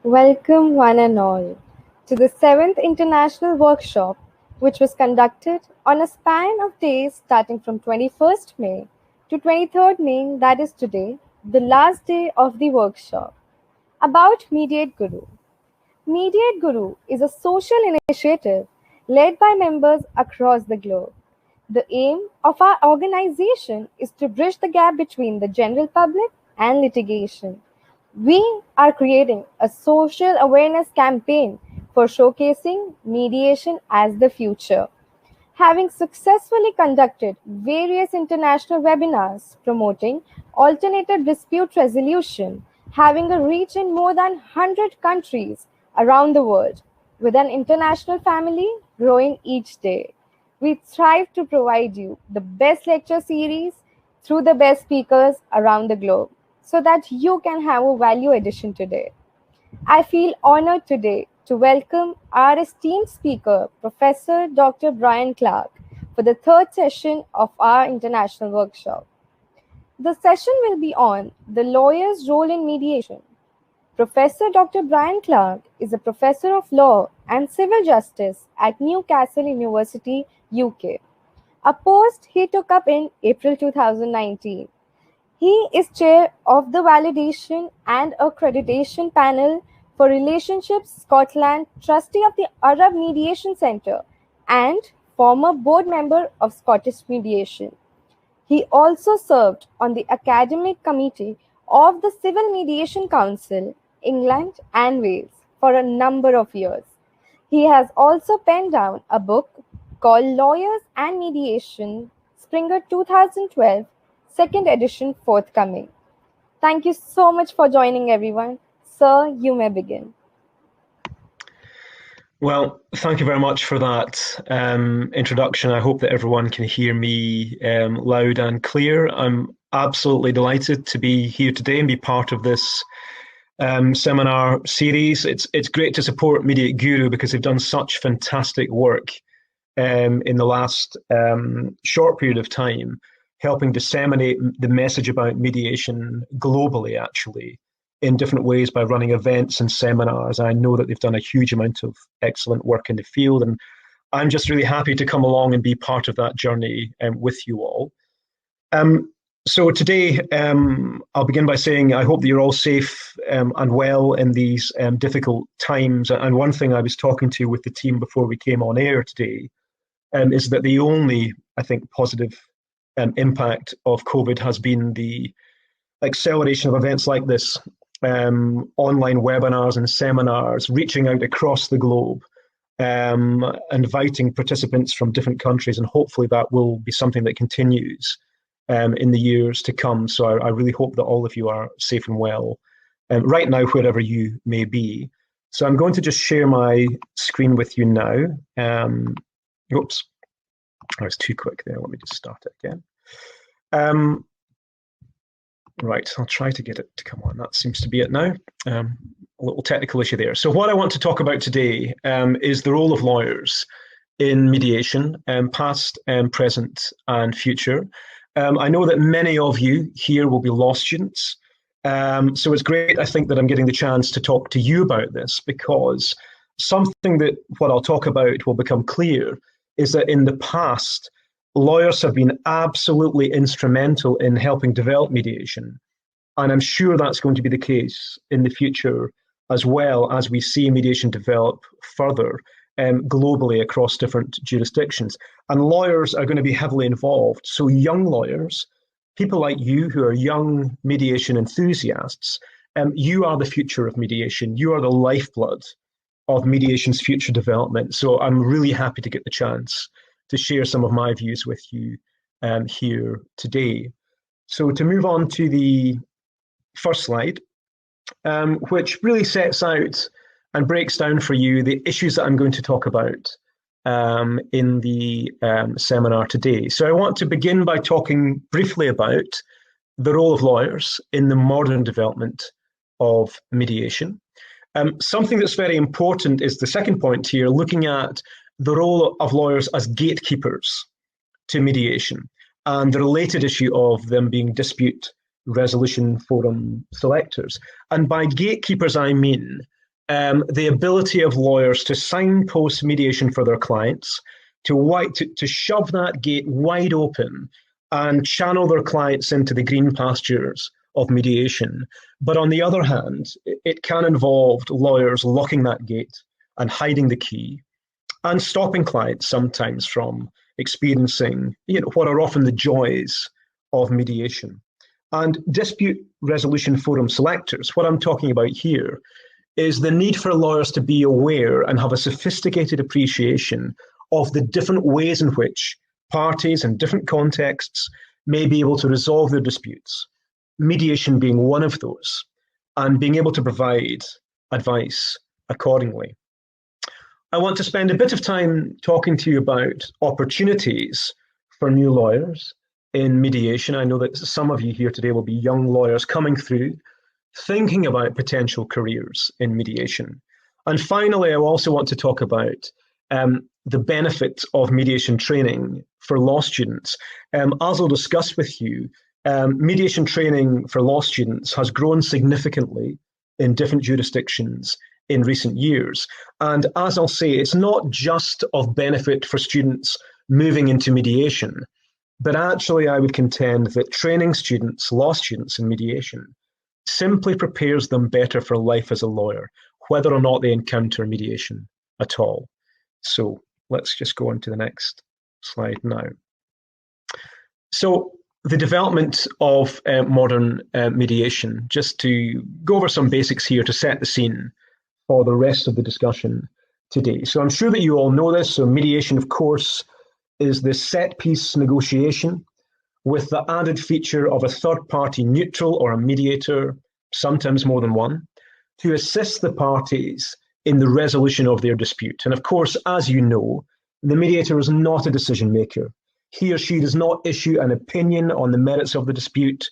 Welcome one and all to the 7th International Workshop, which was conducted on a span of days starting from 21st May to 23rd May, that is today, the last day of the workshop. About Mediate Guru. Mediate Guru is a social initiative led by members across the globe. The aim of our organization is to bridge the gap between the general public and litigation. We are creating a social awareness campaign for showcasing mediation as the future. Having successfully conducted various international webinars promoting alternative dispute resolution, having a reach in more than 100 countries around the world, with an international family growing each day, we strive to provide you the best lecture series through the best speakers around the globe, so that you can have a value addition today. I feel honored today to welcome our esteemed speaker, Professor Dr. Bryan for the third session of our international workshop. The session will be on the lawyer's role in mediation. Professor Dr. Bryan is a professor of law and civil justice at Newcastle University, UK, a post he took up in April 2019. He is chair of the Validation and Accreditation Panel for Relationships Scotland, trustee of the Arab Mediation Centre, and former board member of Scottish Mediation. He also served on the academic committee of the Civil Mediation Council, England and Wales, for a number of years. He has also penned down a book called Lawyers and Mediation, Springer 2012, second edition forthcoming. Thank you so much for joining, everyone. Sir, you may begin. Well, thank you very much for that introduction. I hope that everyone can hear me loud and clear. I'm absolutely delighted to be here today and be part of this seminar series. It's great to support Mediate Guru because they've done such fantastic work in the last short period of time, helping disseminate the message about mediation globally, actually, in different ways by running events and seminars. I know that they've done a huge amount of excellent work in the field, and I'm just really happy to come along and be part of that journey with you all. So today, I'll begin by saying I hope that you're all safe and well in these difficult times. And one thing I was talking to with the team before we came on air today is that the only, I think, positive impact of COVID has been the acceleration of events like this, online webinars and seminars, reaching out across the globe, inviting participants from different countries, and hopefully that will be something that continues in the years to come. So I really hope that all of you are safe and well right now, wherever you may be. So I'm going to just share my screen with you now. Oops, I was too quick there. Let me just start it again. Right, I'll try to get it to come on. That seems to be it now. A little technical issue there. So what I want to talk about today is the role of lawyers in mediation, past, present, and future. I know that many of you here will be law students. So it's great, I think, that I'm getting the chance to talk to you about this, because something that what I'll talk about will become clear is that in the past, lawyers have been absolutely instrumental in helping develop mediation. And I'm sure that's going to be the case in the future as well, as we see mediation develop further globally across different jurisdictions. And lawyers are going to be heavily involved. So young lawyers, people like you who are young mediation enthusiasts, you are the future of mediation. You are the lifeblood of mediation's future development. So I'm really happy to get the chance to share some of my views with you here today. So to move on to the first slide, which really sets out and breaks down for you the issues that I'm going to talk about in the seminar today. So I want to begin by talking briefly about the role of lawyers in the modern development of mediation. Something that's very important is the second point here, looking at the role of lawyers as gatekeepers to mediation and the related issue of them being dispute resolution forum selectors. And by gatekeepers, I mean the ability of lawyers to signpost mediation for their clients, to shove that gate wide open and channel their clients into the green pastures of mediation. But on the other hand, it can involve lawyers locking that gate and hiding the key and stopping clients sometimes from experiencing what are often the joys of mediation. And dispute resolution forum selectors, what I'm talking about here is the need for lawyers to be aware and have a sophisticated appreciation of the different ways in which parties in different contexts may be able to resolve their disputes, mediation being one of those, and being able to provide advice accordingly. I want to spend a bit of time talking to you about opportunities for new lawyers in mediation. I know that some of you here today will be young lawyers coming through, thinking about potential careers in mediation. And finally, I also want to talk about the benefits of mediation training for law students. As I'll discuss with you, mediation training for law students has grown significantly in different jurisdictions in recent years. And as I'll say, it's not just of benefit for students moving into mediation, but actually I would contend that training students, law students in mediation, simply prepares them better for life as a lawyer, whether or not they encounter mediation at all. So let's just go on to the next slide now. So the development of modern mediation, just to go over some basics here to set the scene for the rest of the discussion today. So I'm sure that you all know this. So mediation, of course, is the set-piece negotiation with the added feature of a third-party neutral or a mediator, sometimes more than one, to assist the parties in the resolution of their dispute. And of course, as you know, the mediator is not a decision maker. He or she does not issue an opinion on the merits of the dispute,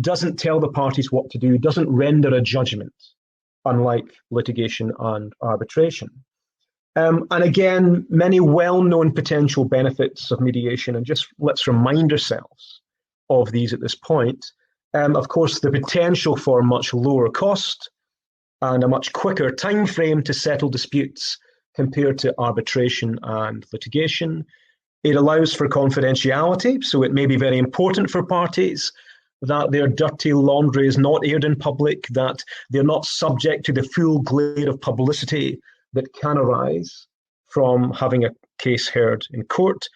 doesn't tell the parties what to do, doesn't render a judgment, unlike litigation and arbitration. And again, many well-known potential benefits of mediation, and just let's remind ourselves of these at this point. Of course, the potential for much lower cost and a much quicker time frame to settle disputes compared to arbitration and litigation. It allows for confidentiality, so it may be very important for parties that their dirty laundry is not aired in public, that they're not subject to the full glare of publicity that can arise from having a case heard in court.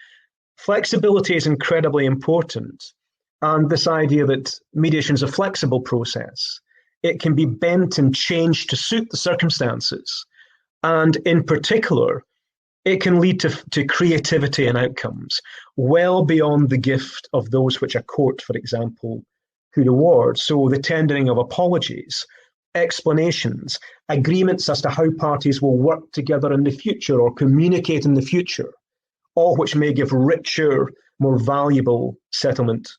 Flexibility is incredibly important. And this idea that mediation is a flexible process, it can be bent and changed to suit the circumstances. And in particular, it can lead to creativity and outcomes well beyond the gift of those which a court, for example, could award. So the tendering of apologies, explanations, agreements as to how parties will work together in the future or communicate in the future, all which may give richer, more valuable settlement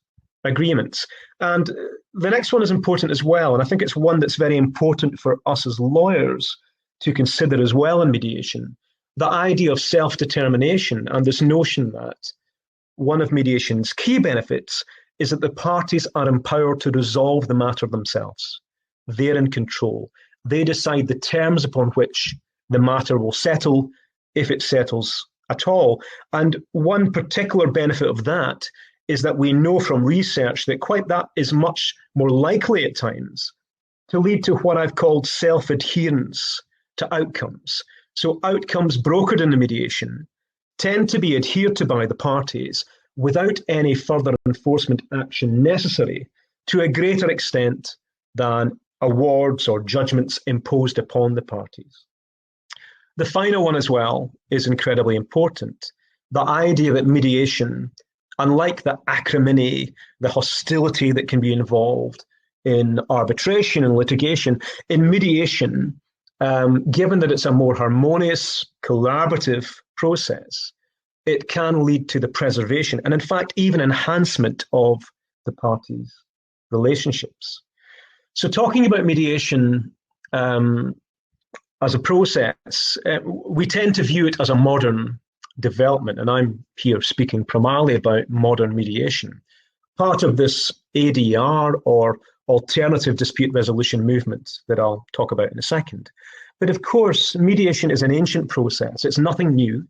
agreements. And the next one is important as well, and I think it's one that's very important for us as lawyers to consider as well in mediation, the idea of self-determination and this notion that one of mediation's key benefits is that the parties are empowered to resolve the matter themselves. They're in control. They decide the terms upon which the matter will settle, if it settles at all. And one particular benefit of that is that we know from research that that is much more likely at times to lead to what I've called self-adherence to outcomes. So outcomes brokered in the mediation tend to be adhered to by the parties without any further enforcement action necessary to a greater extent than awards or judgments imposed upon the parties. The final one as well is incredibly important. The idea that mediation, unlike the acrimony, the hostility that can be involved in arbitration and litigation, in mediation, given that it's a more harmonious, collaborative process, it can lead to the preservation and, in fact, even enhancement of the parties' relationships. So talking about mediation as a process, we tend to view it as a modern development, and I'm here speaking primarily about modern mediation, part of this ADR or alternative dispute resolution movement that I'll talk about in a second. But of course, mediation is an ancient process. It's nothing new.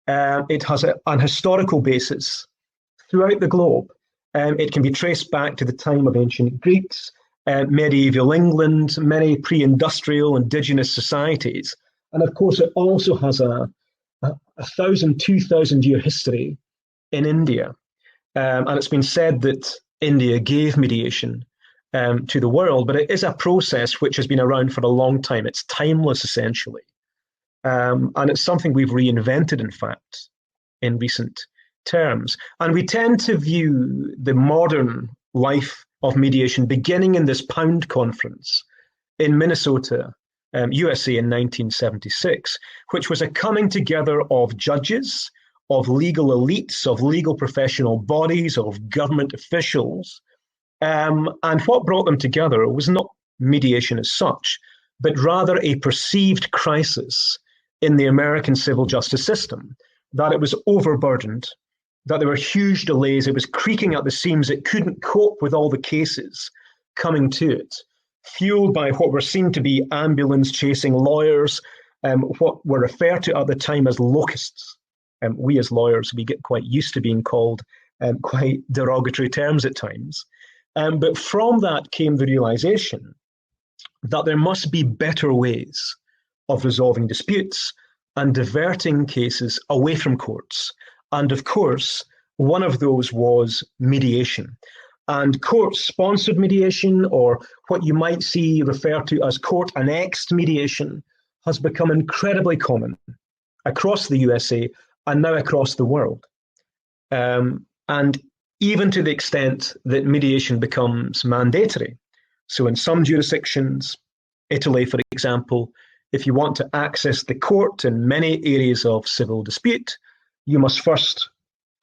It has an historical basis throughout the globe. It can be traced back to the time of ancient Greeks, medieval England, many pre-industrial indigenous societies. And of course, it also has a 2,000 year history in India. And it's been said that India gave mediation to the world, but it is a process which has been around for a long time. It's timeless, essentially. And it's something we've reinvented, in fact, in recent terms. And we tend to view the modern life of mediation beginning in this Pound Conference in Minnesota, USA in 1976, which was a coming together of judges, of legal elites, of legal professional bodies, of government officials. And what brought them together was not mediation as such, but rather a perceived crisis in the American civil justice system, that it was overburdened, that there were huge delays, it was creaking at the seams, it couldn't cope with all the cases coming to it, fueled by what were seen to be ambulance-chasing lawyers, what were referred to at the time as locusts. We as lawyers, we get quite used to being called quite derogatory terms at times. But from that came the realization that there must be better ways of resolving disputes and diverting cases away from courts. And of course, one of those was mediation. And court-sponsored mediation, or what you might see referred to as court-annexed mediation, has become incredibly common across the USA and now across the world. And even to the extent that mediation becomes mandatory. So in some jurisdictions, Italy, for example, if you want to access the court in many areas of civil dispute, you must first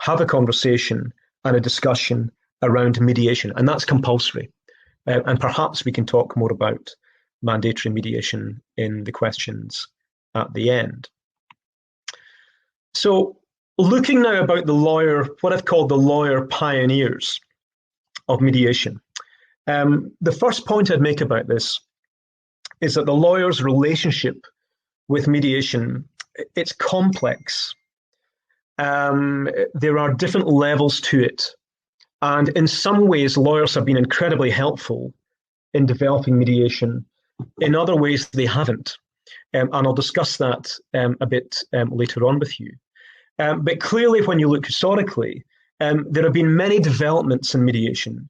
have a conversation and a discussion around mediation, and that's compulsory. And perhaps we can talk more about mandatory mediation in the questions at the end. So looking now about the lawyer, what I've called the lawyer pioneers of mediation. The first point I'd make about this is that the lawyer's relationship with mediation, it's complex. There are different levels to it. And in some ways, lawyers have been incredibly helpful in developing mediation. In other ways, they haven't. And I'll discuss that a bit later on with you. But clearly, when you look historically, there have been many developments in mediation,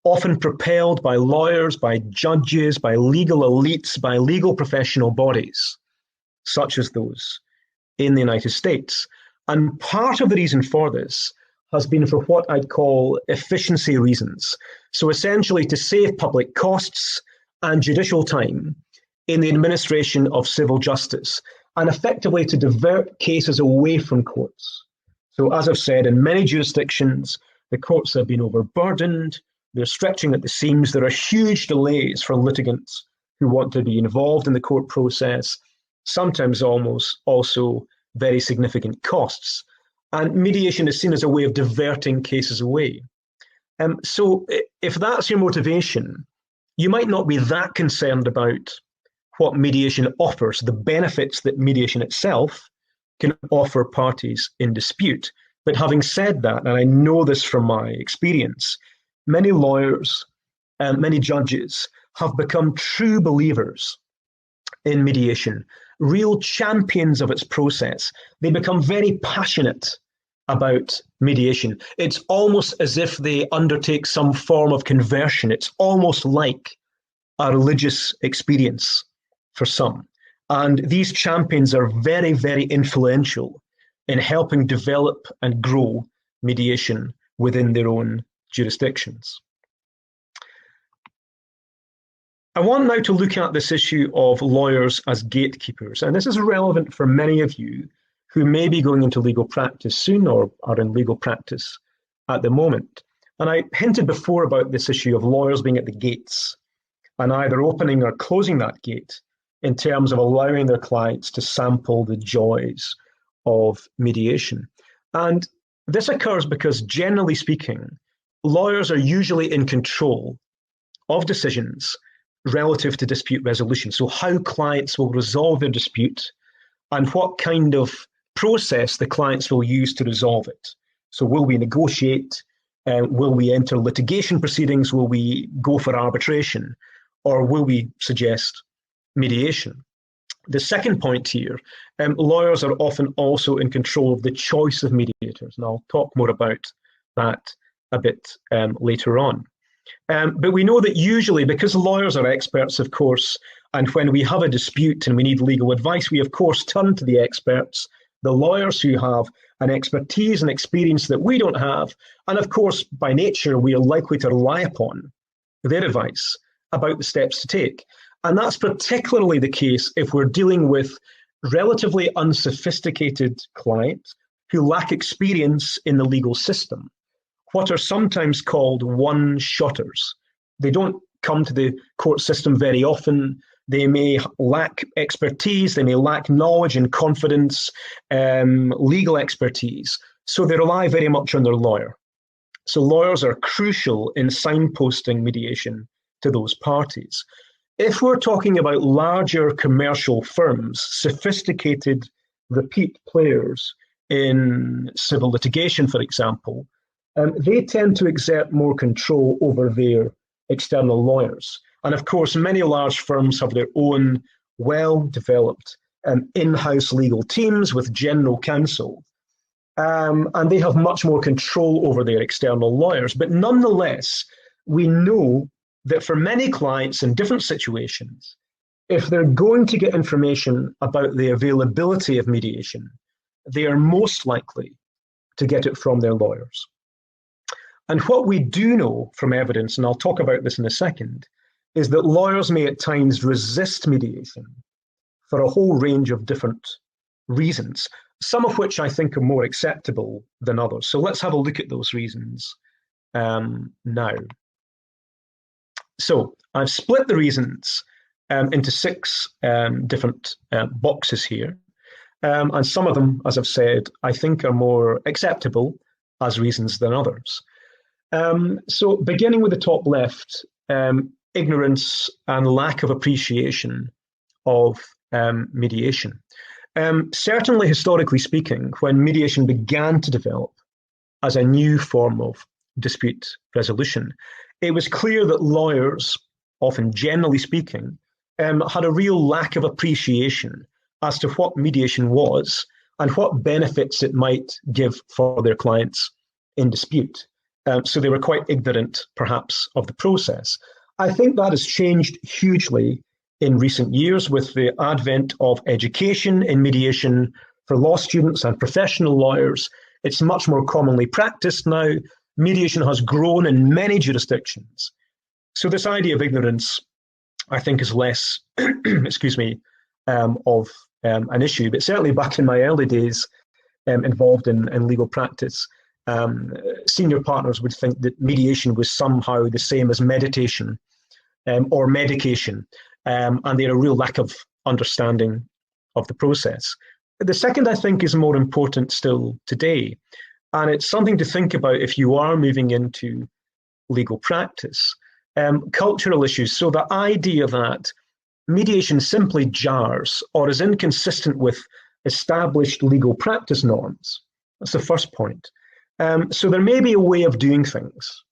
often propelled by lawyers, by judges, by legal elites, by legal professional bodies, such as those in the United States. And part of the reason for this has been for what I'd call efficiency reasons. So essentially to save public costs and judicial time in the administration of civil justice, and effectively to divert cases away from courts. So as I've said, in many jurisdictions, the courts have been overburdened, they're stretching at the seams, there are huge delays for litigants who want to be involved in the court process, sometimes almost also very significant costs. And mediation is seen as a way of diverting cases away. So if that's your motivation, you might not be that concerned about what mediation offers, the benefits that mediation itself can offer parties in dispute. But having said that, and I know this from my experience, many lawyers and many judges have become true believers in mediation, real champions of its process. They become very passionate about mediation. It's almost as if they undertake some form of conversion. It's almost like a religious experience for some. And these champions are very, very influential in helping develop and grow mediation within their own jurisdictions. I want now to look at this issue of lawyers as gatekeepers, and this is relevant for many of you who may be going into legal practice soon or are in legal practice at the moment. And I hinted before about this issue of lawyers being at the gates and either opening or closing that gate in terms of allowing their clients to sample the joys of mediation. And this occurs because, generally speaking, lawyers are usually in control of decisions relative to dispute resolution. So how clients will resolve their dispute and what kind of process the clients will use to resolve it. So will we negotiate? Will we enter litigation proceedings? Will we go for arbitration? Or will we suggest mediation? The second point here, lawyers are often also in control of the choice of mediators, and I'll talk more about that a bit later on. But we know that usually, because lawyers are experts, of course, and when we have a dispute and we need legal advice, we of course turn to the experts, the lawyers who have an expertise and experience that we don't have, and of course, by nature, we are likely to rely upon their advice about the steps to take. And that's particularly the case if we're dealing with relatively unsophisticated clients who lack experience in the legal system, what are sometimes called one-shotters. They don't come to the court system very often. They may lack expertise, they may lack knowledge and confidence, legal expertise. So they rely very much on their lawyer. So lawyers are crucial in signposting mediation to those parties. If we're talking about larger commercial firms, sophisticated repeat players in civil litigation, for example, they tend to exert more control over their external lawyers. And of course, many large firms have their own well-developed in-house legal teams with general counsel. And they have much more control over their external lawyers. But nonetheless, we know that for many clients in different situations, if they're going to get information about the availability of mediation, they are most likely to get it from their lawyers. And what we do know from evidence, and I'll talk about this in a second, is that lawyers may at times resist mediation for a whole range of different reasons, some of which I think are more acceptable than others. So let's have a look at those reasons now. So I've split the reasons into 6 different boxes here. And some of them, as I've said, I think are more acceptable as reasons than others. So beginning with the top left, ignorance and lack of appreciation of mediation. Certainly, historically speaking, when mediation began to develop as a new form of dispute resolution, it was clear that lawyers, often generally speaking, had a real lack of appreciation as to what mediation was and what benefits it might give for their clients in dispute. So they were quite ignorant, perhaps, of the process. I think that has changed hugely in recent years with the advent of education in mediation for law students and professional lawyers. It's much more commonly practiced now. Mediation has grown in many jurisdictions. So this idea of ignorance, I think, is less, excuse me, of an issue. But certainly back in my early days involved in legal practice, senior partners would think that mediation was somehow the same as meditation or medication, and they had a real lack of understanding of the process. The second, I think, is more important still today, and it's something to think about if you are moving into legal practice. Cultural issues. So the idea that mediation simply jars or is inconsistent with established legal practice norms. That's the first point. So there may be a way of doing things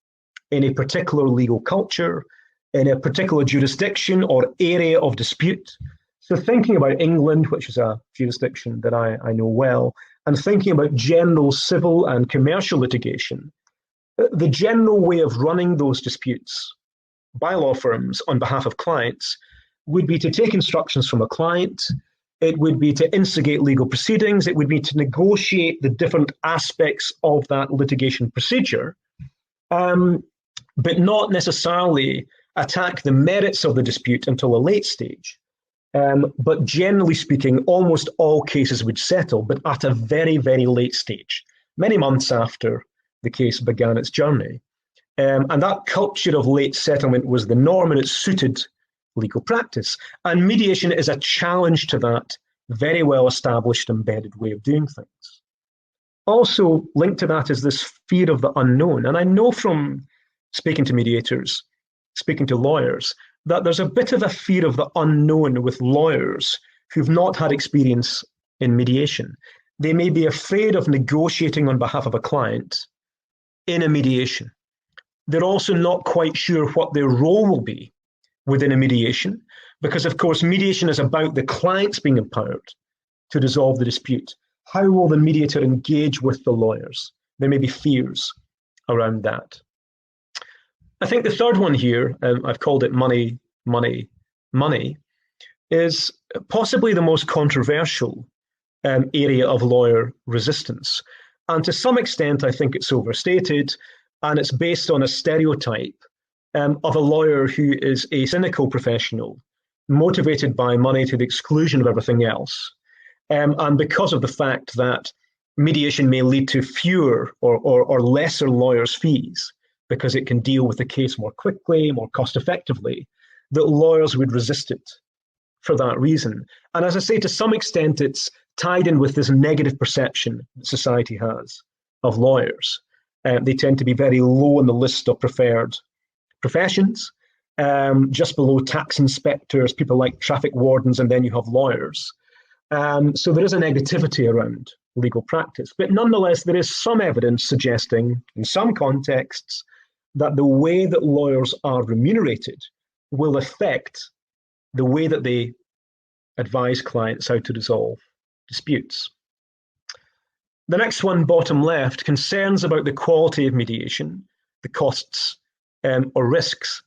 in a particular legal culture, in a particular jurisdiction or area of dispute. So thinking about England, which is a jurisdiction that I know well, and thinking about general civil and commercial litigation, the general way of running those disputes by law firms on behalf of clients would be to take instructions from a client. It would be to instigate legal proceedings. It would be to negotiate the different aspects of that litigation procedure, but not necessarily attack the merits of the dispute until a late stage. But generally speaking, almost all cases would settle, but at a very, very late stage, many months after the case began its journey. And that culture of late settlement was the norm, and it suited legal practice. And mediation is a challenge to that very well-established, embedded way of doing things. Also linked to that is this fear of the unknown. And I know from speaking to mediators, speaking to lawyers, that there's a bit of a fear of the unknown with lawyers who've not had experience in mediation. They may be afraid of negotiating on behalf of a client in a mediation. They're also not quite sure what their role will be within a mediation, because of course mediation is about the clients being empowered to resolve the dispute. How will the mediator engage with the lawyers? There may be fears around that. I think the third one here, I've called it money, money, money, is possibly the most controversial area of lawyer resistance. And to some extent, I think it's overstated, and it's based on a stereotype of a lawyer who is a cynical professional, motivated by money to the exclusion of everything else. And because of the fact that mediation may lead to fewer or lesser lawyers' fees, because it can deal with the case more quickly, more cost effectively, that lawyers would resist it for that reason. And as I say, to some extent, it's tied in with this negative perception that society has of lawyers. They tend to be very low on the list of preferred professions, just below tax inspectors, people like traffic wardens, and then you have lawyers. So there is a negativity around legal practice. But nonetheless, there is some evidence suggesting, in some contexts, that the way that lawyers are remunerated will affect the way that they advise clients how to resolve disputes. The next one, bottom left, concerns about the quality of mediation, the costs or risks.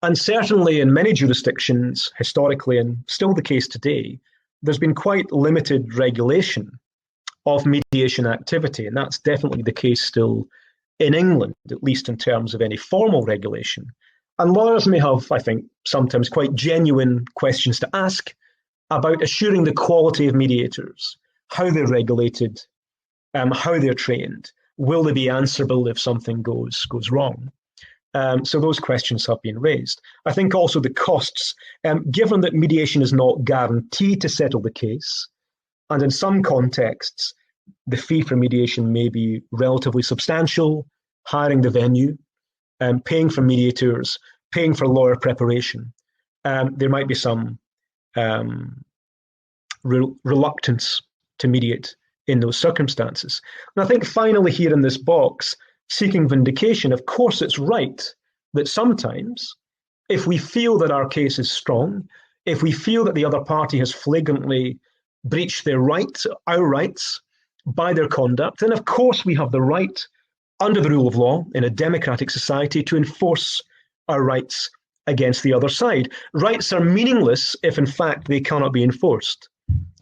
And certainly in many jurisdictions, historically, and still the case today, there's been quite limited regulation of mediation activity. And that's definitely the case still in England, at least in terms of any formal regulation. And lawyers may have, I think, sometimes quite genuine questions to ask about assuring the quality of mediators, how they're regulated, how they're trained. Will they be answerable if something goes wrong? So those questions have been raised. I think also the costs, given that mediation is not guaranteed to settle the case, and in some contexts, the fee for mediation may be relatively substantial, hiring the venue, paying for mediators, paying for lawyer preparation. There might be some reluctance to mediate in those circumstances. And I think finally here in this box, seeking vindication, of course it's right that sometimes if we feel that our case is strong, if we feel that the other party has flagrantly breached their rights, our rights, by their conduct, then of course we have the right, under the rule of law, in a democratic society, to enforce our rights against the other side. Rights are meaningless if in fact they cannot be enforced.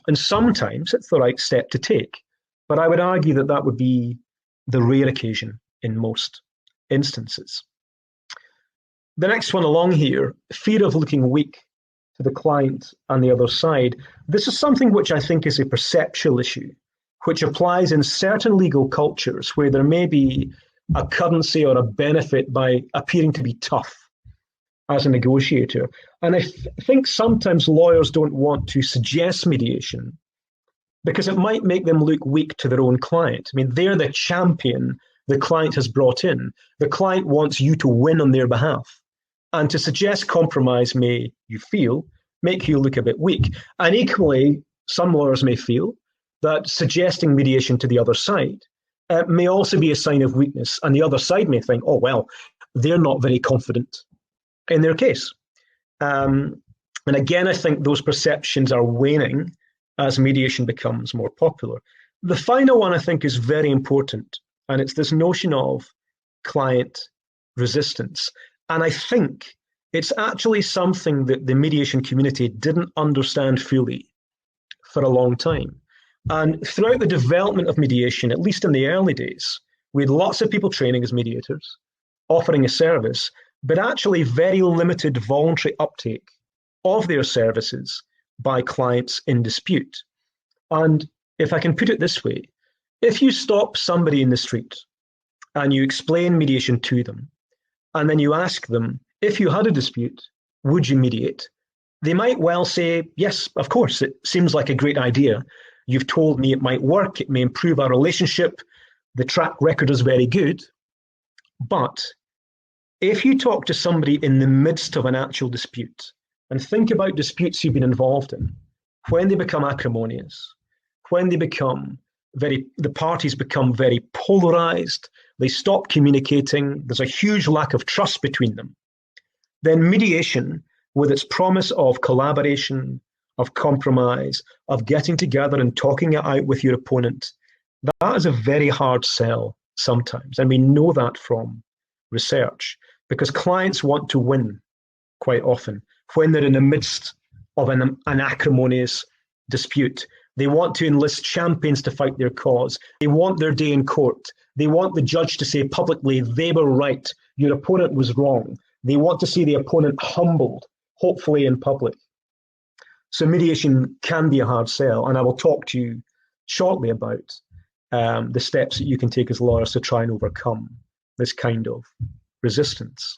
And sometimes it's the right step to take. But I would argue that that would be the rare occasion in most instances. The next one along here, fear of looking weak to the client and the other side. This is something which I think is a perceptual issue, which applies in certain legal cultures where there may be a currency or a benefit by appearing to be tough as a negotiator. And I think sometimes lawyers don't want to suggest mediation because it might make them look weak to their own client. I mean, they're the champion the client has brought in. The client wants you to win on their behalf. And to suggest compromise may, you feel, make you look a bit weak. And equally, some lawyers may feel that suggesting mediation to the other side may also be a sign of weakness. And the other side may think, oh, well, they're not very confident in their case. And again, I think those perceptions are waning as mediation becomes more popular. The final one I think is very important, and it's this notion of client resistance. And I think it's actually something that the mediation community didn't understand fully for a long time. And throughout the development of mediation, at least in the early days, we had lots of people training as mediators, offering a service, but actually very limited voluntary uptake of their services by clients in dispute. And if I can put it this way, if you stop somebody in the street and you explain mediation to them, and then you ask them, if you had a dispute, would you mediate? They might well say, yes, of course, it seems like a great idea. You've told me it might work, it may improve our relationship, the track record is very good. But if you talk to somebody in the midst of an actual dispute, and think about disputes you've been involved in, when they become acrimonious, when the parties become very polarized, they stop communicating, there's a huge lack of trust between them, then mediation, with its promise of collaboration, of compromise, of getting together and talking it out with your opponent, that is a very hard sell sometimes. And we know that from research, because clients want to win quite often when they're in the midst of an acrimonious dispute. They want to enlist champions to fight their cause. They want their day in court. They want the judge to say publicly, they were right, your opponent was wrong. They want to see the opponent humbled, hopefully in public. So mediation can be a hard sell, and I will talk to you shortly about the steps that you can take as lawyers to try and overcome this kind of resistance.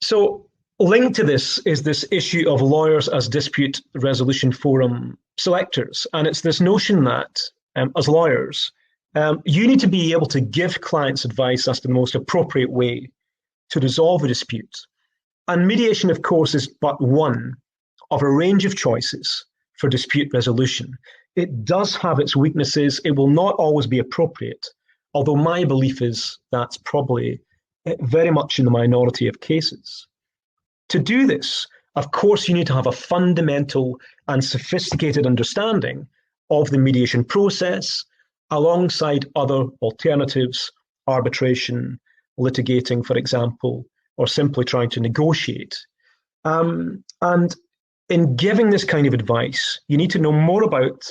So linked to this is this issue of lawyers as dispute resolution forum selectors. And it's this notion that as lawyers, you need to be able to give clients advice as to the most appropriate way to resolve a dispute. And mediation, of course, is but one of a range of choices for dispute resolution. It does have its weaknesses. It will not always be appropriate, although my belief is that's probably very much in the minority of cases. To do this, of course, you need to have a fundamental and sophisticated understanding of the mediation process, alongside other alternatives, arbitration, litigating, for example, or simply trying to negotiate. And in giving this kind of advice, you need to know more about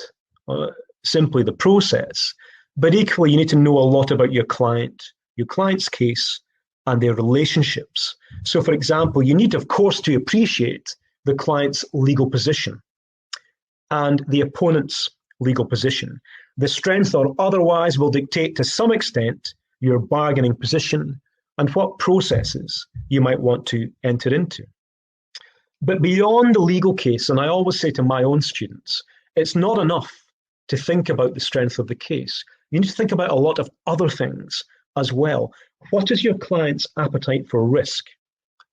simply the process, but equally you need to know a lot about your client's case, and their relationships. So, for example, you need, of course, to appreciate the client's legal position and the opponent's legal position. The strength or otherwise will dictate to some extent your bargaining position and what processes you might want to enter into. But beyond the legal case, and I always say to my own students, it's not enough to think about the strength of the case. You need to think about a lot of other things as well. What is your client's appetite for risk?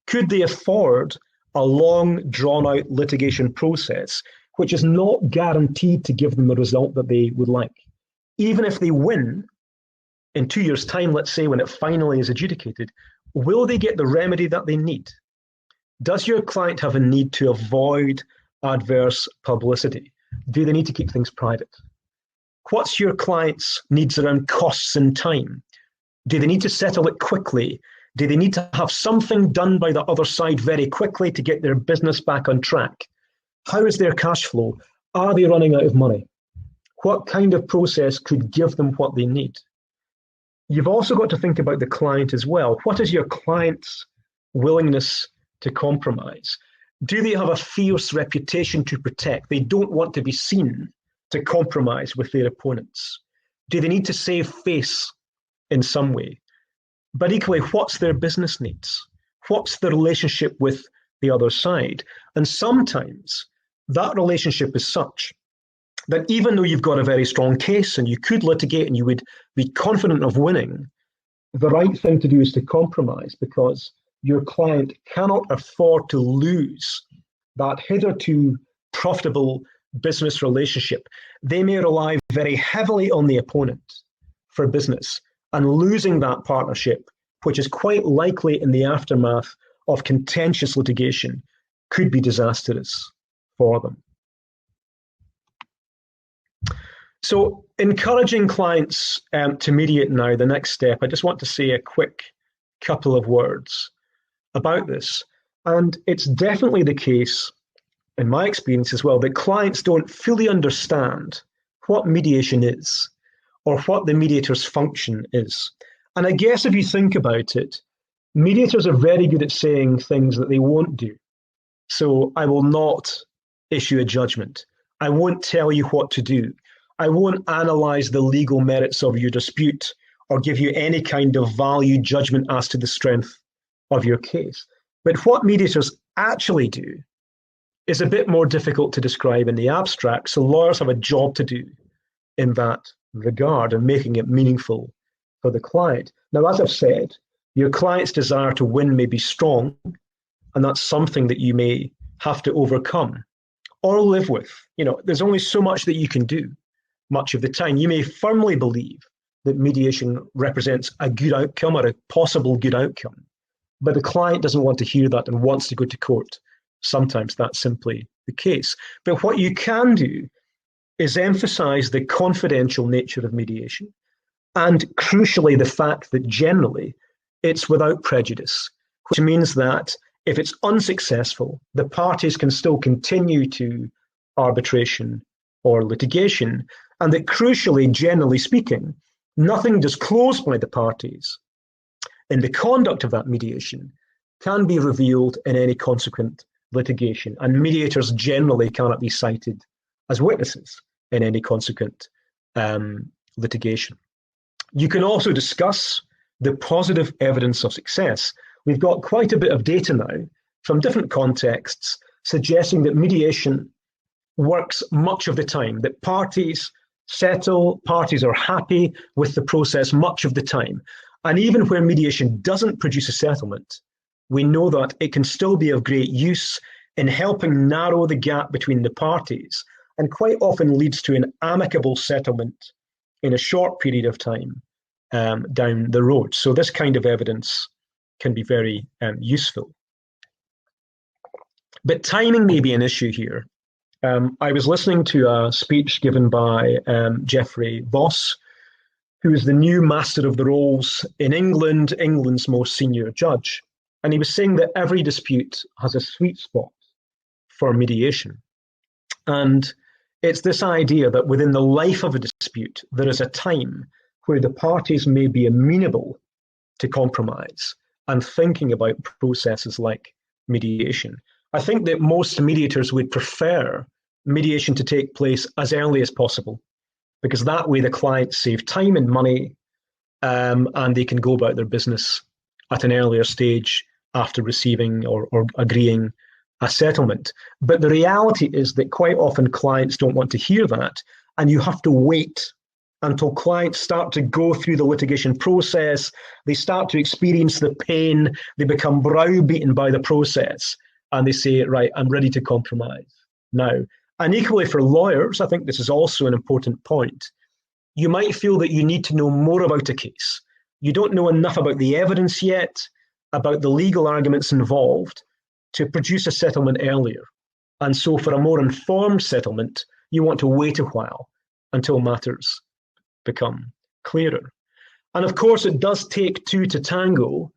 Could they afford a long, drawn-out litigation process, which is not guaranteed to give them the result that they would like? Even if they win in 2 years' time, let's say, when it finally is adjudicated, will they get the remedy that they need? Does your client have a need to avoid adverse publicity? Do they need to keep things private? What's your client's needs around costs and time? Do they need to settle it quickly? Do they need to have something done by the other side very quickly to get their business back on track? How is their cash flow? Are they running out of money? What kind of process could give them what they need? You've also got to think about the client as well. What is your client's willingness to compromise? Do they have a fierce reputation to protect? They don't want to be seen to compromise with their opponents. Do they need to save face in some way? But equally, what's their business needs? What's the relationship with the other side? And sometimes that relationship is such that even though you've got a very strong case and you could litigate and you would be confident of winning, the right thing to do is to compromise, because your client cannot afford to lose that hitherto profitable business relationship. They may rely very heavily on the opponent for business, and losing that partnership, which is quite likely in the aftermath of contentious litigation, could be disastrous for them. So encouraging clients to mediate now, the next step, I just want to say a quick couple of words about this. And it's definitely the case, in my experience as well, that clients don't fully understand what mediation is or what the mediator's function is. And I guess if you think about it, mediators are very good at saying things that they won't do. So I will not issue a judgment. I won't tell you what to do. I won't analyze the legal merits of your dispute or give you any kind of value judgment as to the strength of your case. But what mediators actually do is a bit more difficult to describe in the abstract. So lawyers have a job to do in that regard and making it meaningful for the client. Now, as I've said, your client's desire to win may be strong, and that's something that you may have to overcome or live with. There's only so much that you can do much of the time. You may firmly believe that mediation represents a good outcome or a possible good outcome, but the client doesn't want to hear that and wants to go to court. Sometimes that's simply the case. But what you can do is emphasize the confidential nature of mediation, and crucially, the fact that generally it's without prejudice, which means that if it's unsuccessful, the parties can still continue to arbitration or litigation, and that crucially, generally speaking, nothing disclosed by the parties in the conduct of that mediation can be revealed in any consequent litigation, and mediators generally cannot be cited as witnesses in any consequent litigation. You can also discuss the positive evidence of success. We've got quite a bit of data now from different contexts suggesting that mediation works much of the time, that parties settle, parties are happy with the process much of the time. And even where mediation doesn't produce a settlement, we know that it can still be of great use in helping narrow the gap between the parties, and quite often leads to an amicable settlement in a short period of time down the road. So this kind of evidence can be very useful. But timing may be an issue here. I was listening to a speech given by Geoffrey Voss, who is the new Master of the Rolls in England, England's most senior judge. And he was saying that every dispute has a sweet spot for mediation. And it's this idea that within the life of a dispute, there is a time where the parties may be amenable to compromise and thinking about processes like mediation. I think that most mediators would prefer mediation to take place as early as possible, because that way the clients save time and money, and they can go about their business at an earlier stage after receiving or agreeing a settlement. But the reality is that quite often clients don't want to hear that, and you have to wait until clients start to go through the litigation process, they start to experience the pain, they become browbeaten by the process, and they say, right, I'm ready to compromise now. And equally for lawyers, I think this is also an important point. You might feel that you need to know more about a case. You don't know enough about the evidence yet, about the legal arguments involved, to produce a settlement earlier. And so for a more informed settlement, you want to wait a while until matters become clearer. And of course, it does take two to tango,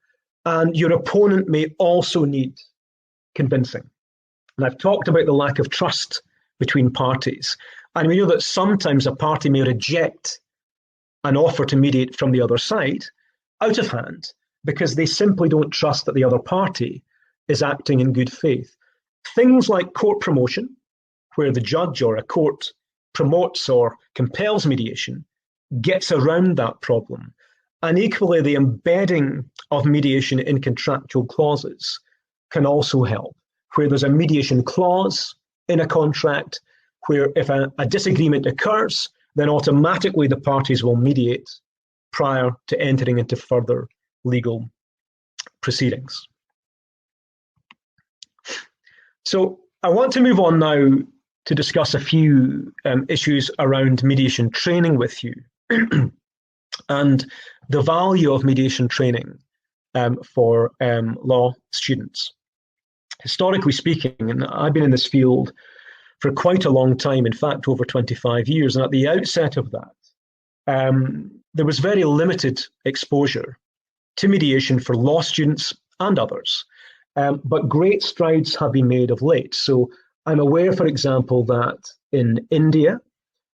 and your opponent may also need convincing. And I've talked about the lack of trust between parties. And we know that sometimes a party may reject an offer to mediate from the other side out of hand because they simply don't trust that the other party is acting in good faith. Things like court promotion, where the judge or a court promotes or compels mediation, gets around that problem. And equally, the embedding of mediation in contractual clauses can also help, where there's a mediation clause in a contract, where if a disagreement occurs, then automatically the parties will mediate prior to entering into further legal proceedings. So I want to move on now to discuss a few issues around mediation training with you and the value of mediation training for law students. Historically speaking, and I've been in this field for quite a long time, in fact, over 25 years, and at the outset of that, there was very limited exposure to mediation for law students and others. But great strides have been made of late. So I'm aware, for example, that in India,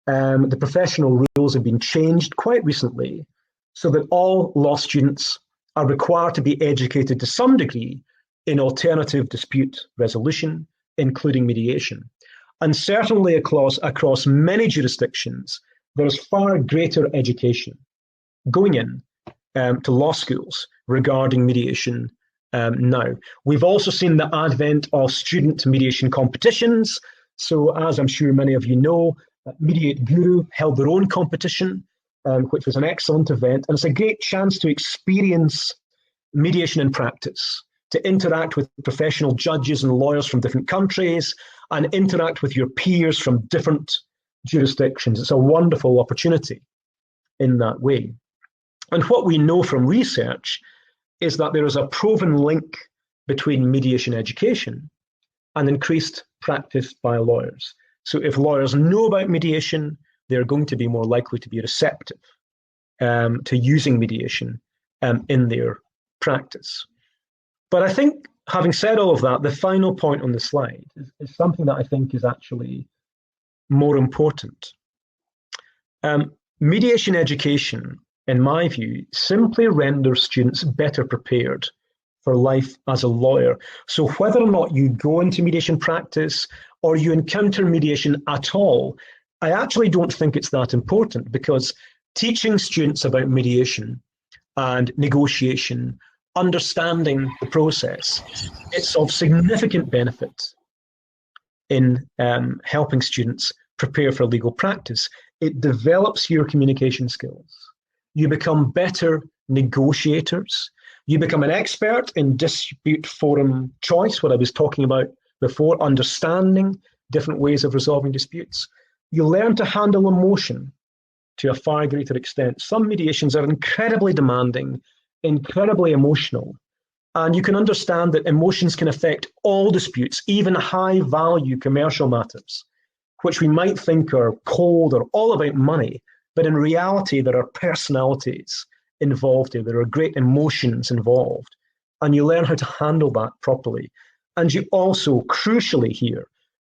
the professional rules have been changed quite recently so that all law students are required to be educated to some degree in alternative dispute resolution, including mediation. And certainly across many jurisdictions, there's far greater education going in to law schools regarding mediation now. We've also seen the advent of student mediation competitions. So as I'm sure many of you know, Mediate Guru held their own competition, which was an excellent event. And it's a great chance to experience mediation in practice, to interact with professional judges and lawyers from different countries and interact with your peers from different jurisdictions. It's a wonderful opportunity in that way. And what we know from research is that there is a proven link between mediation education and increased practice by lawyers. So if lawyers know about mediation, they're going to be more likely to be receptive to using mediation in their practice. But I think, having said all of that, the final point on the slide is something that I think is actually more important. Mediation education, in my view, simply renders students better prepared for life as a lawyer. So whether or not you go into mediation practice or you encounter mediation at all, I actually don't think it's that important, because teaching students about mediation and negotiation, understanding the process, it's of significant benefit in helping students prepare for legal practice. It develops your communication skills. You become better negotiators. You become an expert in dispute forum choice, what I was talking about before, understanding different ways of resolving disputes. You learn to handle emotion to a far greater extent. Some mediations are incredibly demanding, incredibly emotional, and you can understand that emotions can affect all disputes, even high-value commercial matters, which we might think are cold or all about money, but in reality there are personalities involved here. There are great emotions involved, and you learn how to handle that properly. And you also, crucially here,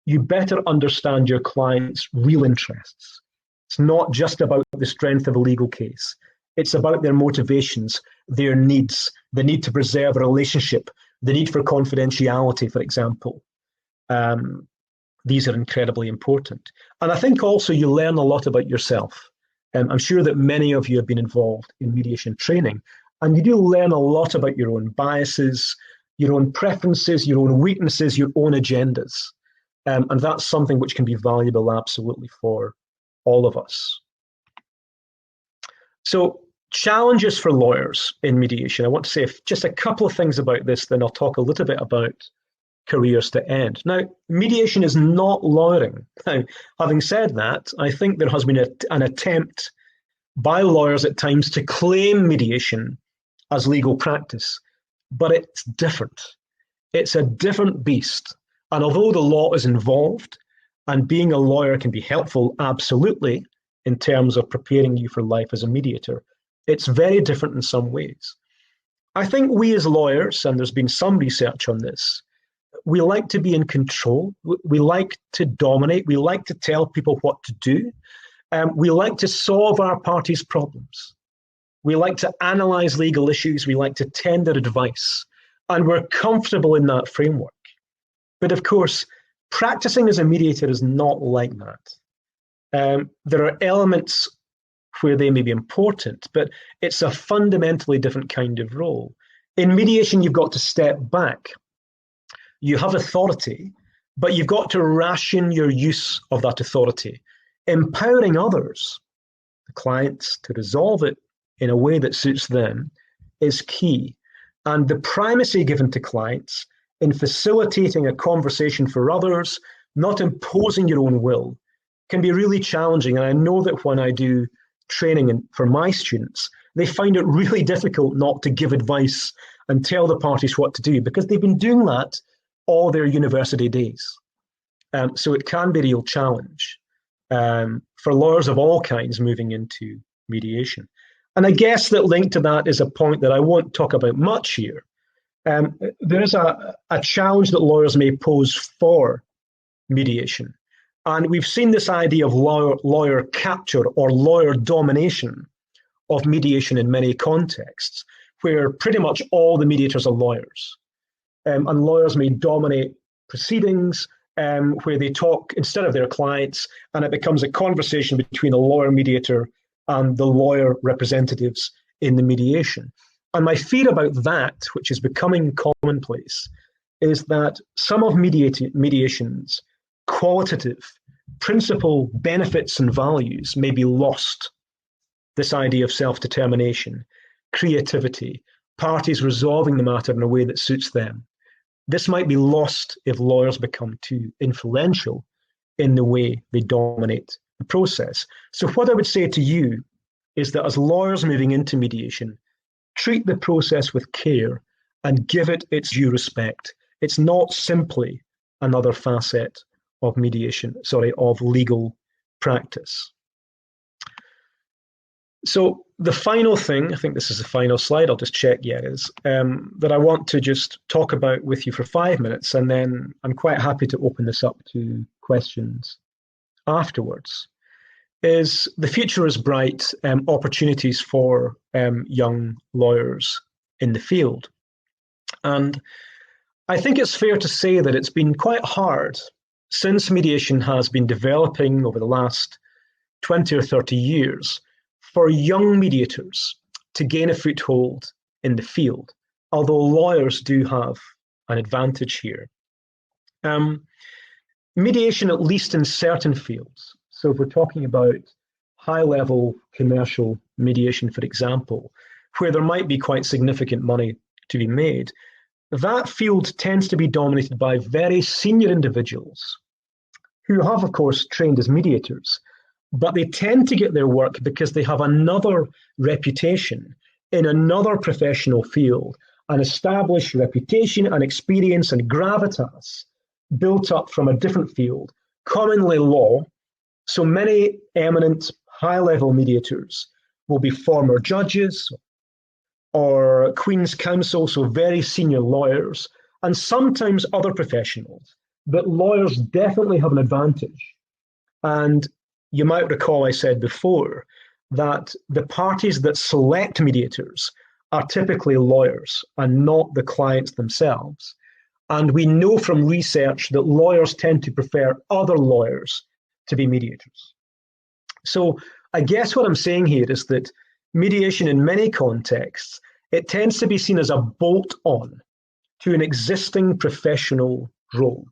you better understand your client's real interests. It's not just about the strength of a legal case. It's about their motivations, their needs, the need to preserve a relationship, the need for confidentiality, for example. These are incredibly important. And I think also you learn a lot about yourself. I'm sure that many of you have been involved in mediation training, and you do learn a lot about your own biases, your own preferences, your own weaknesses, your own agendas. And that's something which can be valuable absolutely for all of us. So challenges for lawyers in mediation. I want to say just a couple of things about this, then I'll talk a little bit about careers to end. Now, mediation is not lawyering. Now, having said that, I think there has been an attempt by lawyers at times to claim mediation as legal practice, but it's different. It's a different beast. And although the law is involved and being a lawyer can be helpful, absolutely, in terms of preparing you for life as a mediator, it's very different in some ways. I think we as lawyers, and there's been some research on this, we like to be in control. We like to dominate. We like to tell people what to do. We like to solve our party's problems. We like to analyze legal issues. We like to tender advice. And we're comfortable in that framework. But of course, practicing as a mediator is not like that. There are elements where they may be important, but it's a fundamentally different kind of role. In mediation, you've got to step back. You have authority, but you've got to ration your use of that authority. Empowering others, the clients, to resolve it in a way that suits them is key. And the primacy given to clients in facilitating a conversation for others, not imposing your own will, can be really challenging. And I know that when I do training for my students, they find it really difficult not to give advice and tell the parties what to do, because they've been doing that all their university days. So it can be a real challenge for lawyers of all kinds moving into mediation. And I guess that linked to that is a point that I won't talk about much here. There is a challenge that lawyers may pose for mediation. And we've seen this idea of lawyer capture or lawyer domination of mediation in many contexts, where pretty much all the mediators are lawyers. And lawyers may dominate proceedings where they talk instead of their clients, and it becomes a conversation between a lawyer mediator and the lawyer representatives in the mediation. And my fear about that, which is becoming commonplace, is that some of mediation's qualitative principal benefits and values may be lost. This idea of self-determination, creativity, parties resolving the matter in a way that suits them. This might be lost if lawyers become too influential in the way they dominate the process. So what I would say to you is that as lawyers moving into mediation, treat the process with care and give it its due respect. It's not simply another facet of of legal practice. So the final thing, I think this is the final slide, I'll just check, is that I want to just talk about with you for 5 minutes, and then I'm quite happy to open this up to questions afterwards, is the future is bright, opportunities for young lawyers in the field. And I think it's fair to say that it's been quite hard since mediation has been developing over the last 20 or 30 years for young mediators to gain a foothold in the field, although lawyers do have an advantage here. Mediation, at least in certain fields, so if we're talking about high-level commercial mediation, for example, where there might be quite significant money to be made, that field tends to be dominated by very senior individuals who have, of course, trained as mediators, but they tend to get their work because they have another reputation in another professional field, an established reputation and experience and gravitas built up from a different field, commonly law. So many eminent high-level mediators will be former judges or Queen's Counsel, so very senior lawyers, and sometimes other professionals. But lawyers definitely have an advantage. And you might recall I said before that the parties that select mediators are typically lawyers and not the clients themselves. And we know from research that lawyers tend to prefer other lawyers to be mediators. So I guess what I'm saying here is that mediation in many contexts, it tends to be seen as a bolt-on to an existing professional role,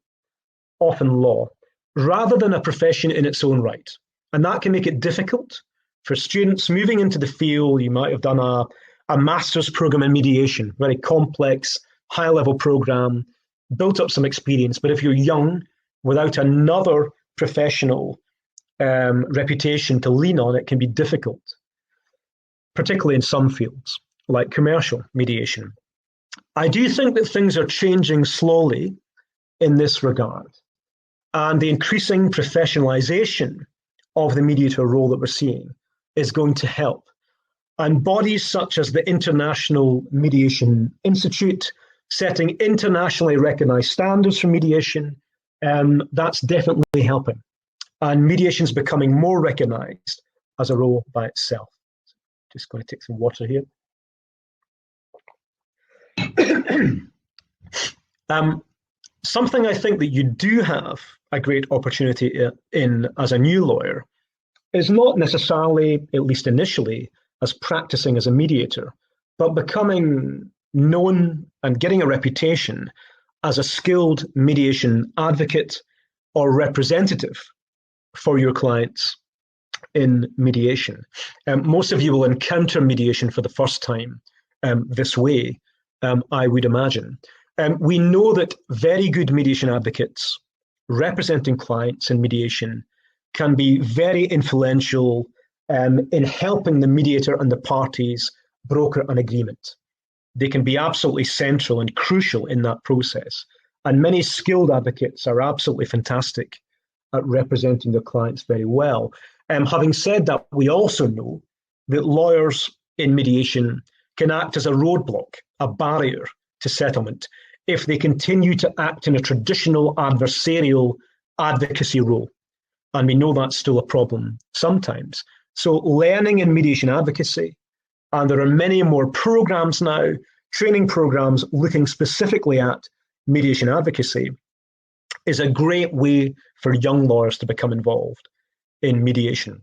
often law, rather than a profession in its own right. And that can make it difficult for students moving into the field. You might have done a master's program in mediation, very complex, high-level program, built up some experience. But if you're young, without another professional reputation to lean on, it can be difficult, particularly in some fields, like commercial mediation. I do think that things are changing slowly in this regard, and the increasing professionalization of the mediator role that we're seeing is going to help. And bodies such as the International Mediation Institute, setting internationally recognized standards for mediation, that's definitely helping. And mediation is becoming more recognized as a role by itself. Just going to take some water here. Something I think that you do have a great opportunity in as a new lawyer is not necessarily, at least initially, as practicing as a mediator, but becoming known and getting a reputation as a skilled mediation advocate or representative for your clients in mediation. Most of you will encounter mediation for the first time this way, I would imagine. We know that very good mediation advocates representing clients in mediation can be very influential in helping the mediator and the parties broker an agreement. They can be absolutely central and crucial in that process. And many skilled advocates are absolutely fantastic at representing their clients very well. Having said that, we also know that lawyers in mediation can act as a roadblock, a barrier to settlement, if they continue to act in a traditional adversarial advocacy role. And we know that's still a problem sometimes. So learning in mediation advocacy And there are many more programs now, training programs looking specifically at mediation advocacy, is a great way for young lawyers to become involved in mediation.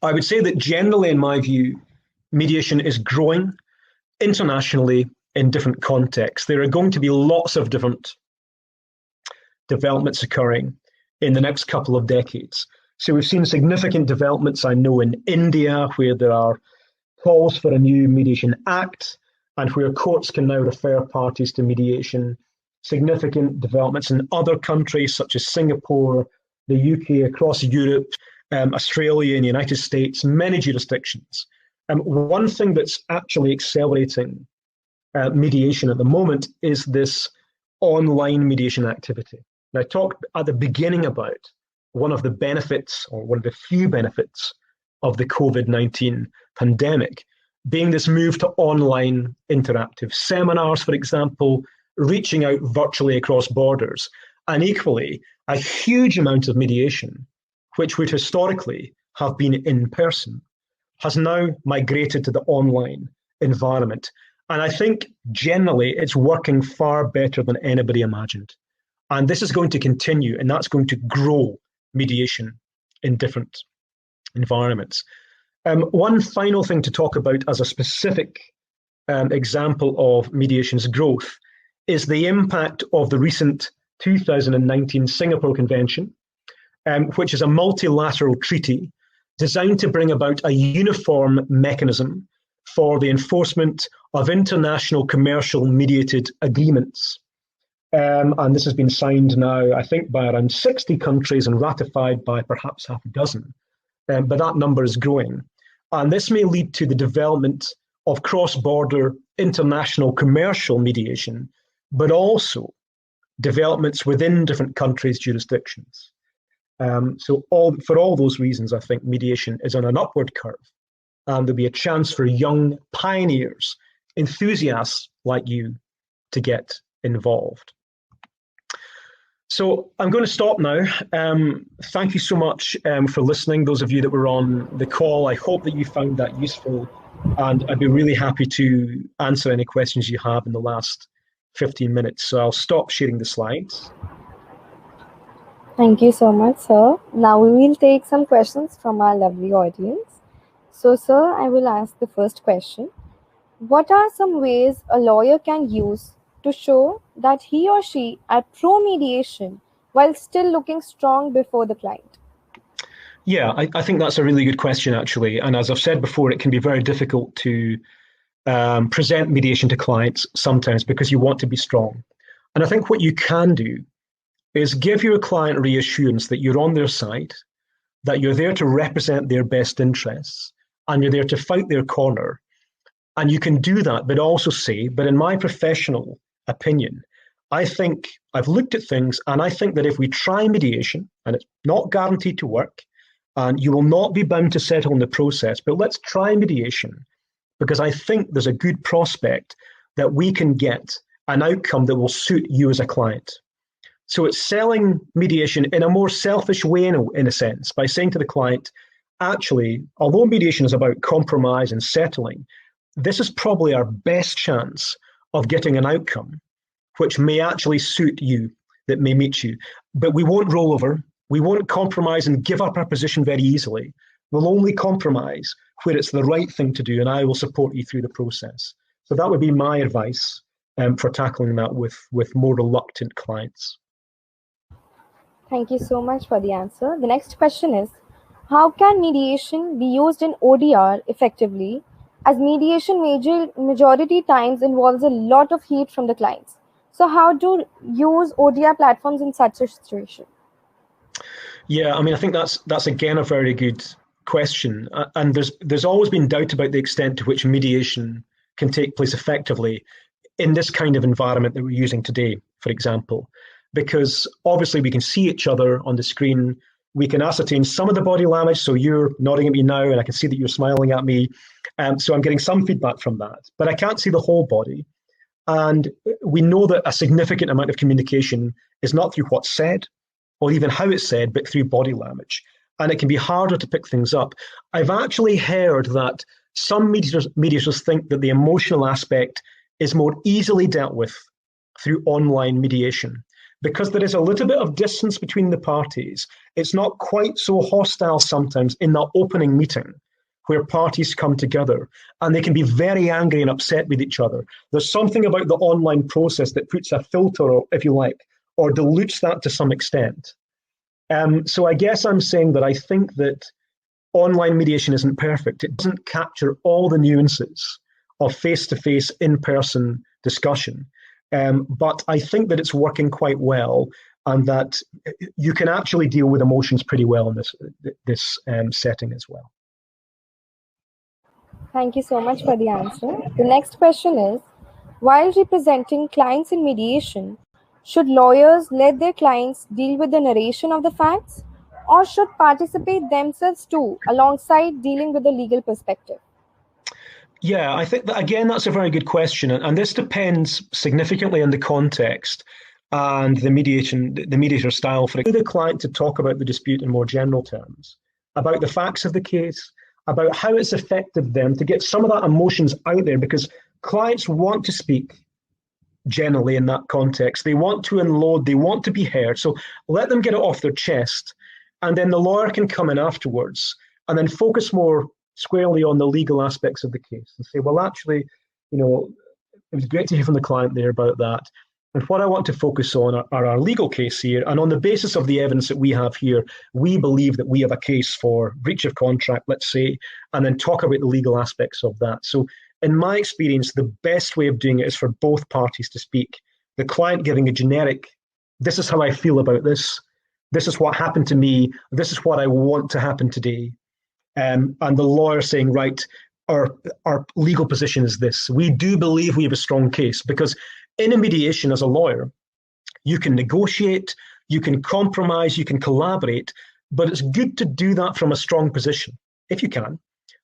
I would say that generally, in my view, mediation is growing internationally in different contexts. There are going to be lots of different developments occurring in the next couple of decades. So we've seen significant developments, I know, in India, where there are calls for a new mediation act and where courts can now refer parties to mediation. Significant developments in other countries such as Singapore, the UK, across Europe, Australia and the United States, many jurisdictions. One thing that's actually accelerating mediation at the moment is this online mediation activity. Now, I talked at the beginning about one of the benefits, or one of the few benefits, of the COVID-19 pandemic being this move to online interactive seminars, for example, reaching out virtually across borders, and equally a huge amount of mediation, which would historically have been in person, has now migrated to the online environment. And I think generally it's working far better than anybody imagined. And this is going to continue, and that's going to grow mediation in different environments. One final thing to talk about as a specific example of mediation's growth is the impact of the recent 2019 Singapore Convention, which is a multilateral treaty designed to bring about a uniform mechanism for the enforcement of international commercial mediated agreements. And this has been signed now, I think, by around 60 countries and ratified by perhaps half a dozen. But that number is growing. And this may lead to the development of cross-border international commercial mediation, but also developments within different countries' jurisdictions. So for all those reasons, I think mediation is on an upward curve. And there'll be a chance for young pioneers, enthusiasts like you, to get involved. So I'm going to stop now. Thank you so much for listening, those of you that were on the call. I hope that you found that useful, and I'd be really happy to answer any questions you have in the last 15 minutes. So I'll stop sharing the slides. Thank you so much, sir. Now we will take some questions from our lovely audience. So, sir, I will ask the first question. What are some ways a lawyer can use to show that he or she are pro-mediation while still looking strong before the client? Yeah, I think that's a really good question, actually. And as I've said before, it can be very difficult to present mediation to clients sometimes because you want to be strong. And I think what you can do is give your client reassurance that you're on their side, that you're there to represent their best interests, and you're there to fight their corner. And you can do that, but also say, but in my professional opinion, I think I've looked at things, and I think that if we try mediation, and it's not guaranteed to work, and you will not be bound to settle in the process, but let's try mediation, because I think there's a good prospect that we can get an outcome that will suit you as a client. So it's selling mediation in a more selfish way, in a sense, by saying to the client, actually, although mediation is about compromise and settling, this is probably our best chance of getting an outcome which may actually suit you, that may meet you. But we won't roll over. We won't compromise and give up our position very easily. We'll only compromise where it's the right thing to do, and I will support you through the process. So that would be my advice for tackling that with more reluctant clients. Thank you so much for the answer. The next question is, how can mediation be used in ODR effectively, as mediation majority times involves a lot of heat from the clients? So how to use ODR platforms in such a situation? Yeah, I mean, I think that's again a very good question. And there's always been doubt about the extent to which mediation can take place effectively in this kind of environment that we're using today, for example. Because obviously we can see each other on the screen. We can ascertain some of the body language. So you're nodding at me now, and I can see that you're smiling at me. So I'm getting some feedback from that, but I can't see the whole body. And we know that a significant amount of communication is not through what's said or even how it's said, but through body language. And it can be harder to pick things up. I've actually heard that Some mediators think that the emotional aspect is more easily dealt with through online mediation because there is a little bit of distance between the parties. It's not quite so hostile sometimes in that opening meeting where parties come together and they can be very angry and upset with each other. There's something about the online process that puts a filter, if you like, or dilutes that to some extent. So I guess I'm saying that I think that online mediation isn't perfect. It doesn't capture all the nuances of face-to-face, in-person discussion. But I think that it's working quite well and that you can actually deal with emotions pretty well in this setting as well. Thank you so much for the answer. The next question is, while representing clients in mediation, should lawyers let their clients deal with the narration of the facts, or should participate themselves too, alongside dealing with the legal perspective? Yeah, I think that, again, that's a very good question. And this depends significantly on the context and the mediator style. For the client to talk about the dispute in more general terms, about the facts of the case, about how it's affected them, to get some of that emotions out there, because clients want to speak generally in that context. They want to unload, they want to be heard. So let them get it off their chest. And then the lawyer can come in afterwards and then focus more squarely on the legal aspects of the case and say, well, actually, it was great to hear from the client there about that. And what I want to focus on are our legal case here. And on the basis of the evidence that we have here, we believe that we have a case for breach of contract, let's say, and then talk about the legal aspects of that. So in my experience, the best way of doing it is for both parties to speak. The client giving a generic, this is how I feel about this. This is what happened to me. This is what I want to happen today. And the lawyer saying, right, our legal position is this. We do believe we have a strong case, because in a mediation as a lawyer, you can negotiate, you can compromise, you can collaborate, but it's good to do that from a strong position, if you can.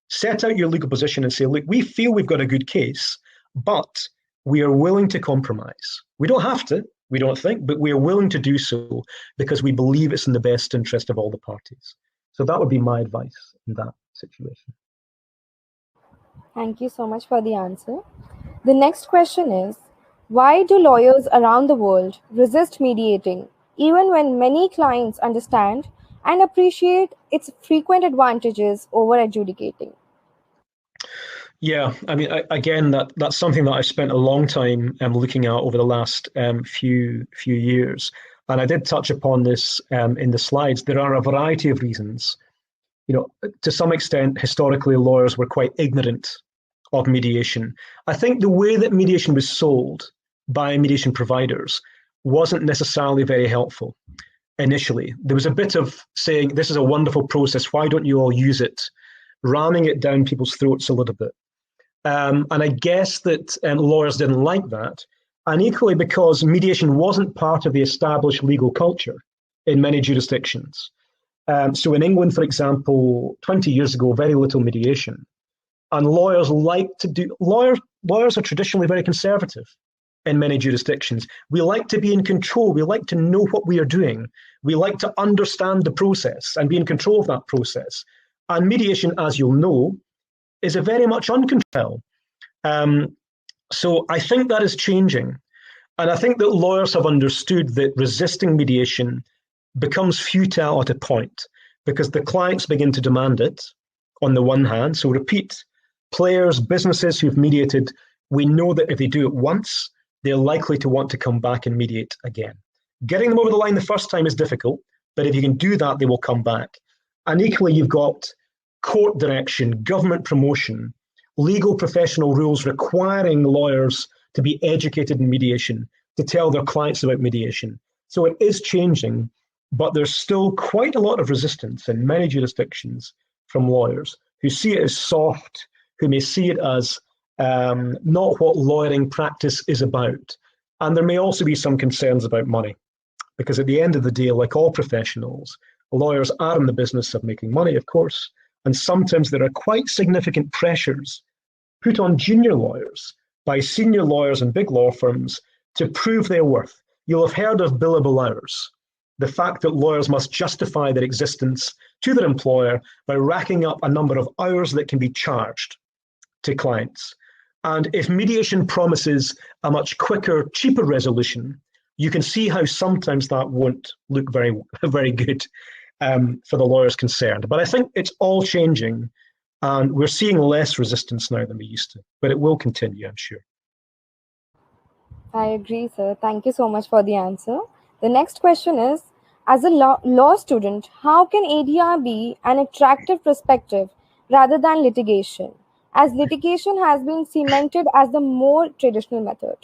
Set out your legal position and say, look, we feel we've got a good case, but we are willing to compromise. We don't have to, we don't think, but we are willing to do so because we believe it's in the best interest of all the parties. So that would be my advice in that situation. Thank you so much for the answer. The next question is, why do lawyers around the world resist mediating, even when many clients understand and appreciate its frequent advantages over adjudicating? Yeah, I mean, again, that's something that I've spent a long time looking at over the last few years. And I did touch upon this in the slides. There are a variety of reasons. To some extent, historically, lawyers were quite ignorant of mediation. I think the way that mediation was sold by mediation providers wasn't necessarily very helpful initially. There was a bit of saying, this is a wonderful process, why don't you all use it? Ramming it down people's throats a little bit. And I guess that lawyers didn't like that. And equally because mediation wasn't part of the established legal culture in many jurisdictions. So in England, for example, 20 years ago, very little mediation. And lawyers are traditionally very conservative in many jurisdictions. We like to be in control. We like to know what we are doing. We like to understand the process and be in control of that process. And mediation, as you'll know, is a very much uncontrolled. So I think that is changing. And I think that lawyers have understood that resisting mediation becomes futile at a point because the clients begin to demand it on the one hand. So repeat, players, businesses who've mediated, we know that if they do it once, they're likely to want to come back and mediate again. Getting them over the line the first time is difficult, but if you can do that, they will come back. And equally, you've got court direction, government promotion, legal professional rules requiring lawyers to be educated in mediation, to tell their clients about mediation. So it is changing, but there's still quite a lot of resistance in many jurisdictions from lawyers who see it as soft, who may see it as not what lawyering practice is about. And there may also be some concerns about money, because at the end of the day, like all professionals, lawyers are in the business of making money, of course, and sometimes there are quite significant pressures put on junior lawyers by senior lawyers and big law firms to prove their worth. You'll have heard of billable hours, the fact that lawyers must justify their existence to their employer by racking up a number of hours that can be charged. to clients. And if mediation promises a much quicker, cheaper resolution, you can see how sometimes that won't look very, very good for the lawyers concerned. But I think it's all changing, and we're seeing less resistance now than we used to. But it will continue, I'm sure. I agree, sir. Thank you so much for the answer. The next question is, as a law student, how can ADR be an attractive perspective rather than litigation, as litigation has been cemented as the more traditional method?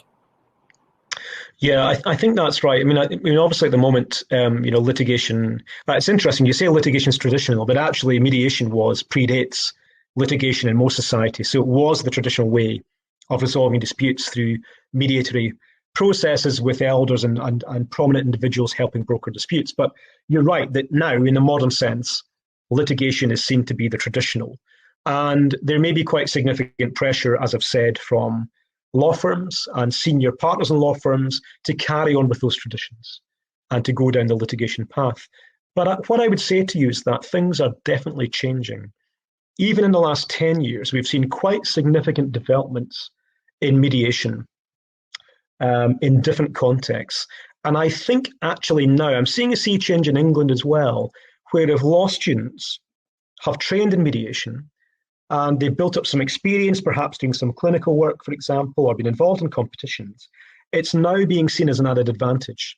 Yeah, I think that's right. I mean, obviously at the moment, litigation. It's interesting. You say litigation is traditional, but actually mediation predates litigation in most societies. So it was the traditional way of resolving disputes through mediatory processes with elders and prominent individuals helping broker disputes. But you're right that now, in a modern sense, litigation is seen to be the traditional. And there may be quite significant pressure, as I've said, from law firms and senior partners in law firms to carry on with those traditions and to go down the litigation path. But what I would say to you is that things are definitely changing. Even in the last 10 years, we've seen quite significant developments in mediation in different contexts. And I think actually now I'm seeing a sea change in England as well, where if law students have trained in mediation and they've built up some experience, perhaps doing some clinical work, for example, or been involved in competitions, it's now being seen as an added advantage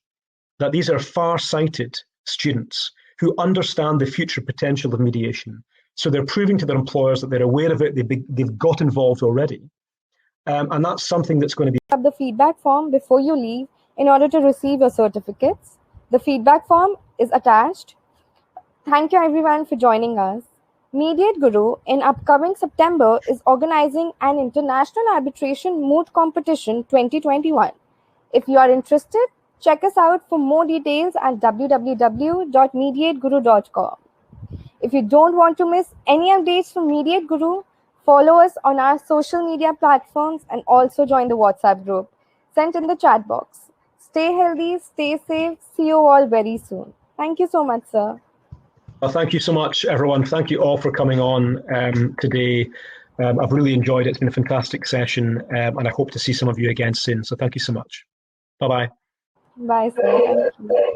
that these are far-sighted students who understand the future potential of mediation. So they're proving to their employers that they're aware of it, they've got involved already. And that's something that's going to be... The feedback form before you leave in order to receive your certificates. The feedback form is attached. Thank you everyone for joining us. Mediate Guru in upcoming September is organizing an international arbitration moot competition 2021. If you are interested, check us out for more details at www.mediateguru.com. If you don't want to miss any updates from Mediate Guru, follow us on our social media platforms and also join the WhatsApp group sent in the chat box. Stay healthy, stay safe. See you all very soon. Thank you so much, sir. Well, thank you so much, everyone. Thank you all for coming on today. I've really enjoyed it. It's been a fantastic session, and I hope to see some of you again soon. So thank you so much. Bye-bye. Bye, sir. Thank you.